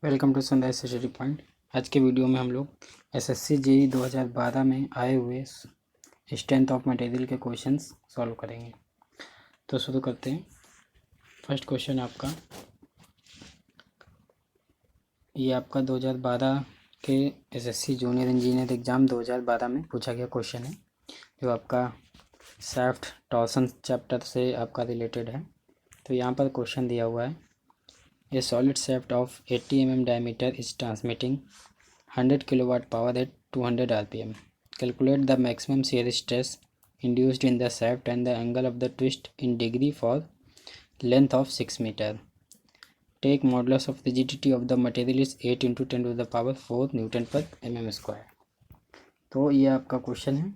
Welcome to Sunrise Study Point. आज के video में हम लोग एसएससी जेई 2012 में आए हुए स्ट्रेंथ ऑफ मटेरियल के क्वेश्चंस सॉल्व करेंगे। तो शुरू करते हैं। फर्स्ट क्वेश्चन आपका ये आपका 2012 के एसएससी जूनियर इंजीनियर एग्ज़ाम 2012 में पूछा गया क्वेश्चन है, जो आपका शाफ्ट टॉर्सन चैप्टर से आपका रिलेटेड है। तो यहाँ पर क्वेश्चन दिया हुआ है, A solid shaft of 80 mm diameter is transmitting 100 kilowatt power at 200 rpm. Calculate the maximum shear stress induced in the shaft and the angle of the twist in degree for length of 6 meter. Take modulus of rigidity of the material is 8 into 10 to the power 4 Newton per mm square. तो ये आपका question है।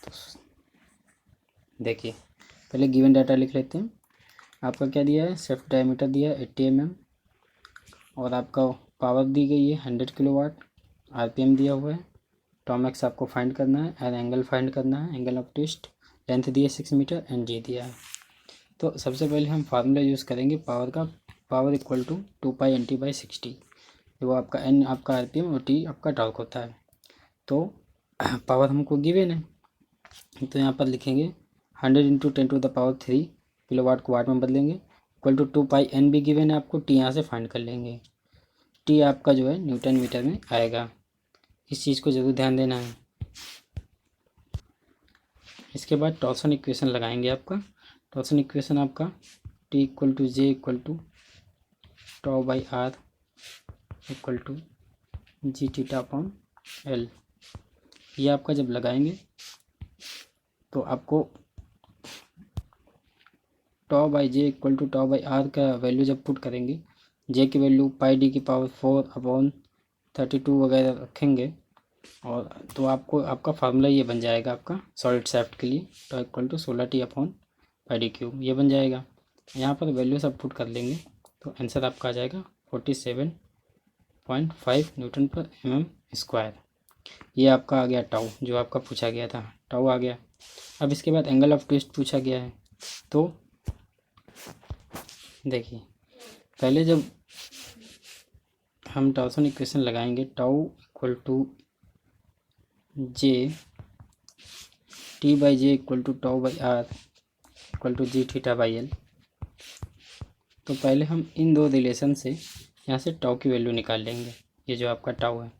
तो देखिए, पहले given data लिख लेते हैं। आपका क्या दिया है, शाफ्ट डायमीटर दिया है 80 mm और आपका पावर दी गई है 100 किलोवाट, आरपीएम दिया हुआ है, टॉमैक्स आपको फाइंड करना है और एंगल फाइंड करना है, एंगल ऑफ ट्विस्ट, लेंथ दी है 6 मीटर एंड जी दिया है। तो सबसे पहले हम फार्मूला यूज़ करेंगे पावर का, पावर इक्वल टू 2π/NT/60, जो आपका एन आपका आरपीएम और टी आपका टॉर्क होता है। तो पावर हमको गिवन है, तो यहाँ पर लिखेंगे 100 इंटू 10⁻³ किलोवाट को वाट में बदलेंगे, इक्वल टू 2πn भी गिवन है आपको, टी यहाँ से फाइंड कर लेंगे। टी आपका जो है न्यूटन मीटर में आएगा, इस चीज़ को ज़रूर ध्यान देना है। इसके बाद टॉर्सन इक्वेशन लगाएंगे। आपका टॉर्सन इक्वेशन आपका T equal to J equal to τ/r equal to G theta upon L. ये आपका जब लगाएंगे तो आपको τ/j इक्वल टू τ/r का वैल्यू जब पुट करेंगे, जे की वैल्यू πd⁴/32 वगैरह रखेंगे, और तो आपको आपका फार्मूला ये बन जाएगा आपका सॉलिड शाफ्ट के लिए, तो इक्वल टू 16t/πd³ ये बन जाएगा। यहाँ पर वैल्यू सब पुट कर लेंगे तो आंसर आपका आ जाएगा 47.5 न्यूटन पर mm स्क्वायर। ये आपका आ गया टाउ, जो आपका पूछा गया था, टाउ आ गया। अब इसके बाद एंगल ऑफ ट्विस्ट पूछा गया है। तो देखिए, पहले जब हम टॉर्सन इक्वेशन लगाएंगे, tau equal to J, t/j equal to τ/r equal to G θ/l। तो पहले हम इन दो रिलेशन से यहाँ से टाउ की वैल्यू निकाल लेंगे, ये जो आपका टाउ है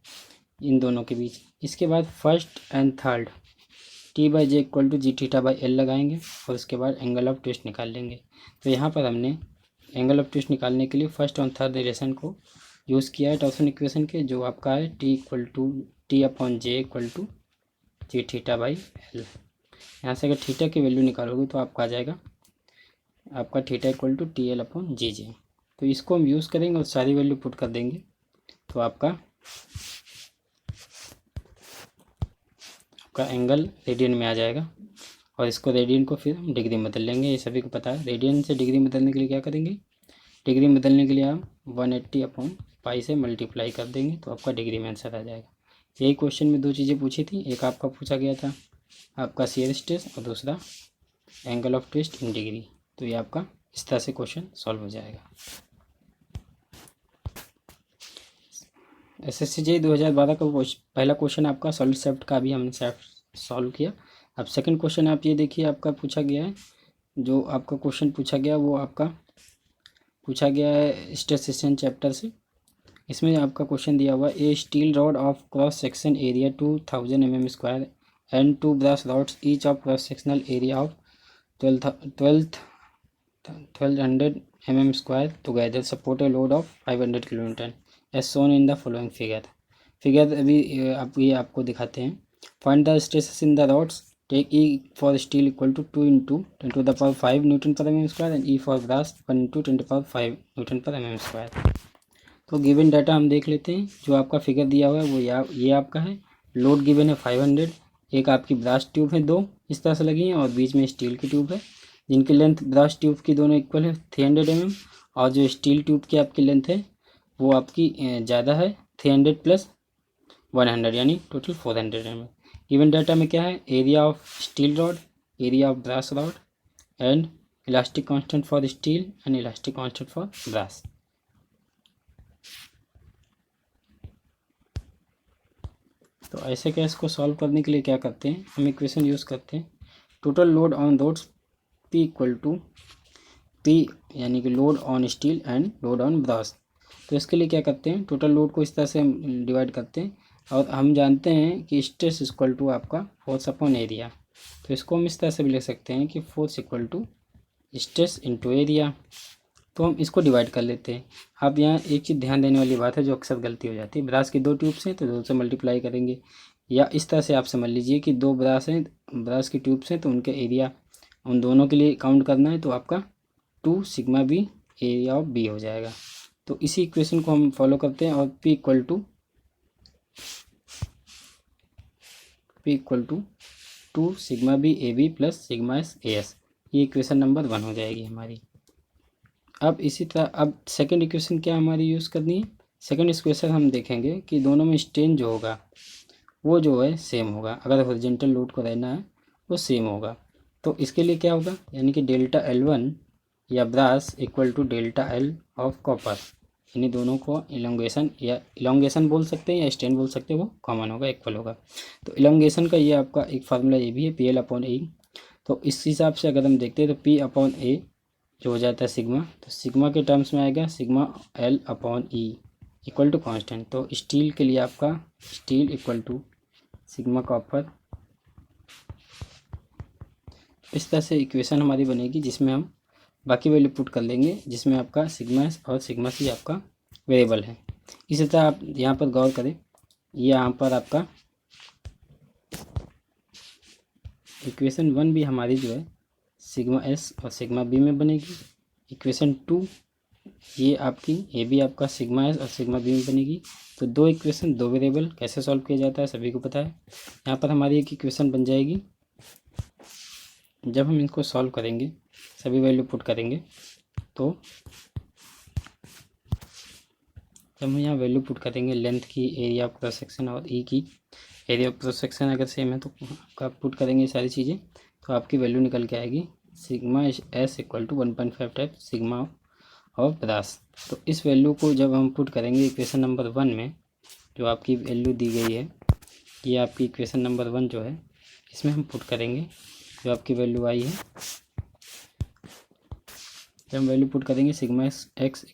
इन दोनों के बीच। इसके बाद first and third t/j equal to G θ/l लगाएंगे और उसके बाद एंगल ऑफ ट्विस्ट निकाल लेंगे। तो यहाँ पर हमने एंगल ऑफ ट्विस्ट निकालने के लिए फर्स्ट और थर्ड रिलेशन को यूज़ किया है टॉर्सन इक्वेशन के, जो आपका है t/j equal to G θ/l। यहाँ से अगर थीटा की वैल्यू निकालोगे तो आपका आ जाएगा आपका थीटा इक्वल टू TL/GJ। तो इसको हम यूज़ करेंगे और सारी वैल्यू पुट कर देंगे, तो आपका एंगल रेडियन में आ जाएगा। और इसको रेडियन को फिर हम डिग्री में बदल लेंगे, ये सभी को पता है। रेडियन से डिग्री में बदलने के लिए क्या करेंगे, डिग्री में बदलने के लिए हम 180/π से मल्टीप्लाई कर देंगे, तो आपका डिग्री में आंसर आ जाएगा। यही क्वेश्चन में दो चीज़ें पूछी थी, एक आपका पूछा गया था आपका शियर स्ट्रेस और दूसरा angle of twist in degree. तो ये आपका इस तरह से क्वेश्चन सॉल्व हो जाएगा। एसएससी जेईई 2012 का पहला क्वेश्चन आपका सॉलिड शाफ्ट का भी हमने सॉल्व किया। अब सेकंड क्वेश्चन आप ये देखिए, आपका पूछा गया है, जो आपका क्वेश्चन पूछा गया वो आपका पूछा गया है स्ट्रेस चैप्टर से। इसमें आपका क्वेश्चन दिया हुआ a steel rod of cross section area 2000 mm square and 2 brass rods each of cross sectional area of 1200 mm square together support a load of 500 kN as shown in the following figure अभी आप ये आपको दिखाते हैं। Find the stresses in the rods, take E for steel equal to 2 into 10⁵ newton per mm square and E for brass 1 into 10⁵ newton per mm square. तो given data हम देख लेते हैं। जो आपका फिगर दिया हुआ है वो ये आपका है, लोड गिवन है 500, एक आपकी ब्रास ट्यूब है, दो इस तरह से लगी हैं और बीच में स्टील की ट्यूब है, जिनकी लेंथ ब्रास ट्यूब की दोनों इक्वल है 300 mm, और जो स्टील ट्यूब की आपकी लेंथ है वो आपकी ज़्यादा है 300 + 100 यानी टोटल 400 mm। गिवन डाटा में क्या है, area of steel rod, area of brass rod and elastic constant for steel and elastic constant for brass. तो ऐसे केस को सॉल्व करने के लिए क्या करते हैं, हम इक्वेशन यूज़ करते हैं total load on rods P equal to P, यानी कि load on steel and load on brass. तो इसके लिए क्या करते हैं, टोटल लोड को इस तरह से हम डिवाइड करते हैं और हम जानते हैं कि स्ट्रेस इक्वल टू आपका फोर्स अपॉन एरिया। तो इसको हम इस तरह से भी लिख सकते हैं कि force equal to stress into area. तो हम इसको डिवाइड कर लेते हैं। अब यहाँ एक चीज़ ध्यान देने वाली बात है जो अक्सर गलती हो जाती है, ब्रास की 2 ट्यूब्स हैं तो 2 से मल्टीप्लाई करेंगे, या इस तरह से आप समझ लीजिए कि 2 ब्रास हैं, ब्रास की ट्यूब्स हैं तो उनके एरिया उन दोनों के लिए काउंट करना है, तो आपका 2 sigma B area of B हो जाएगा। तो इसी इक्वेशन को हम फॉलो करते हैं और P equal to 2 sigma B A B plus sigma S A S, ये इक्वेशन नंबर 1 हो जाएगी हमारी। अब इसी तरह अब सेकंड इक्वेशन क्या हमारी यूज़ करनी है, सेकंड इक्वेशन हम देखेंगे कि दोनों में स्ट्रेन जो होगा वो जो है सेम होगा, अगर हॉरिजॉन्टल लोड को रहना है वो सेम होगा। तो इसके लिए क्या होगा, यानी कि डेल्टा L1 या brass equal to delta L of copper, यानी दोनों को इलोंगेशन या इलोंगेशन बोल सकते हैं या स्ट्रेन बोल सकते हैं, वो कॉमन होगा, इक्वल होगा। तो इलोंगेशन का ये आपका एक फार्मूला ये भी है PL अपॉन ए। तो इस हिसाब से अगर हम देखते हैं तो P अपॉन ए जो हो जाता है सिग्मा, तो सिग्मा के टर्म्स में आएगा sigma L upon E equal to constant. तो स्टील के लिए आपका steel equal to sigma copper, इस तरह से इक्वेशन हमारी बनेगी जिसमें हम बाकी वैल्यू पुट कर लेंगे, जिसमें आपका सिग्मा एस और सिग्मा सी आपका वेरिएबल है। इसी तरह आप यहाँ पर गौर करें, यहाँ पर आपका इक्वेशन 1 भी हमारी जो है सिग्मा एस और सिग्मा बी में बनेगी। इक्वेशन 2 ये आपकी ये भी आपका सिग्मा एस और सिग्मा बी में बनेगी। तो 2 इक्वेशन 2 वेरिएबल कैसे सॉल्व किया जाता है सभी को पता है। यहाँ पर हमारी एक इक्वेशन बन जाएगी, जब हम इनको सॉल्व करेंगे सभी वैल्यू पुट करेंगे तो जब हम यहाँ वैल्यू पुट करेंगे लेंथ की, एरिया ऑफ क्रॉस सेक्शन और ई की एरिया ऑफ क्रॉस सेक्शन अगर सेम है तो आपका पुट करेंगे सारी चीज़ें, तो आपकी वैल्यू निकल के आएगी sigma S equal to 1.5 type sigma of brass. तो इस वैल्यू को जब हम पुट करेंगे इक्वेशन नंबर 1 में, जो आपकी वैल्यू दी गई है ये आपकी इक्वेशन नंबर 1 जो है इसमें हम पुट करेंगे जो आपकी वैल्यू आई है। जब हम वैल्यू पुट करेंगे सिग्मा एक्स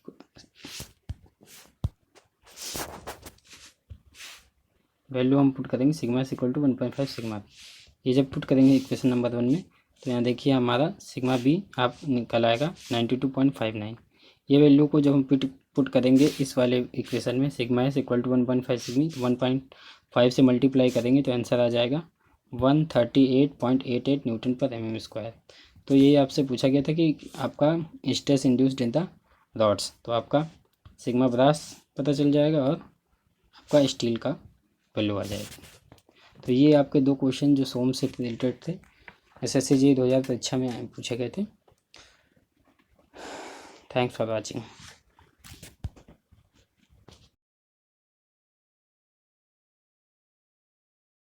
वैल्यू हम पुट करेंगे sigma S equal to 1.5 sigma, ये जब पुट करेंगे इक्वेशन नंबर 1 में तो यहाँ देखिए हमारा सिग्मा बी आप निकल आएगा 92.59। ये वैल्यू को जब हम पुट करेंगे इस वाले इक्वेशन में सिग्मा एस इक्वल टू 1.5 सिग्मी, तो 1.5 से मल्टीप्लाई करेंगे तो आंसर आ जाएगा 138.88 न्यूटन पर mm स्क्वायर। तो ये आपसे पूछा गया था कि आपका stress induced in the rods, तो आपका सिग्मा ब्रास पता चल जाएगा और आपका स्टील का वैल्यू आ जाएगा। तो ये आपके 2 क्वेश्चन जो सोम से रिलेटेड थे, SSC 2016 में पूछे गए थे। Thanks for watching.